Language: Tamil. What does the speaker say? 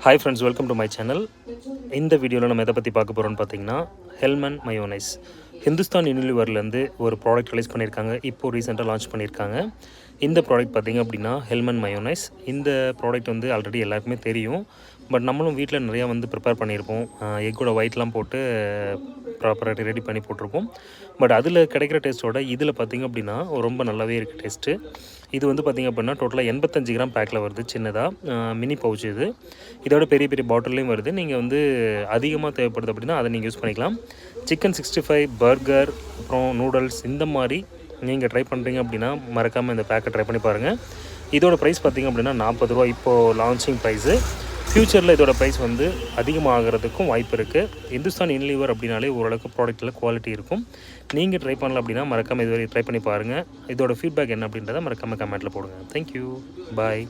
Hi friends, welcome to my channel. இந்த வீடியோவில் நம்ம எதை பற்றி பார்க்க போகிறோம்னு பார்த்தீங்கன்னா, ஹெல்மன் மயோனைஸ். ஹிந்துஸ்தான் யூனிலிவர்லேருந்து ஒரு ப்ராடக்ட் ரிலீஸ் பண்ணியிருக்காங்க. இப்போது ரீசெண்டாக லான்ச் பண்ணியிருக்காங்க. இந்த ப்ராடக்ட் பார்த்திங்க அப்படின்னா ஹெல்மன் மயோனைஸ். இந்த ப்ராடக்ட் வந்து ஆல்ரெடி எல்லாருக்குமே தெரியும். பட் நம்மளும் வீட்டில் நிறையா வந்து ப்ரிப்பேர் பண்ணியிருப்போம். எக்கோட ஒயிட்லாம் போட்டு ப்ராப்பராக ரெடி பண்ணி போட்டிருப்போம். பட் அதில் கிடைக்கிற டேஸ்ட்டோட இதில் பார்த்திங்க அப்படின்னா ரொம்ப நல்லாவே இருக்குது டேஸ்ட்டு. இது வந்து பார்த்திங்க அப்படின்னா டோட்டலாக 85 கிராம் பேக்கில் வருது. சின்னதாக மினி பவுச் இது. இதோட பெரிய பெரிய பாட்டில்லையும் வருது. நீங்கள் வந்து அதிகமாக தேவைப்படுது அப்படின்னா அதை நீங்கள் யூஸ் பண்ணிக்கலாம். சிக்கன் 65, பர்கர், அப்புறம் நூடுல்ஸ் இந்த மாதிரி நீங்கள் ட்ரை பண்ணுறீங்க அப்படின்னா மறக்காமல் இந்த பேக்கை ட்ரை பண்ணி பாருங்கள். இதோட ப்ரைஸ் பார்த்திங்க அப்படின்னா 40 ரூபா இப்போது லான்ச்சிங் ப்ரைஸு. ஃப்யூச்சரில் இதோட ப்ரைஸ் வந்து அதிகமாகிறதுக்கும் வாய்ப்பு இருக்குது. ஹிந்துஸ்தான் யூனிலிவர் அப்படின்னாலே ஓரளவுக்கு ப்ராடக்ட்டில் குவாலிட்டி இருக்கும். நீங்கள் ட்ரை பண்ணல அப்படின்னா மறக்காமல் இதுவரை ட்ரை பண்ணி பாருங்கள். இதோட ஃபீட்பேக் என்ன அப்படின்றத மறக்காமல் கமெண்ட்டில் போடுங்க. தேங்க்யூ, பாய்.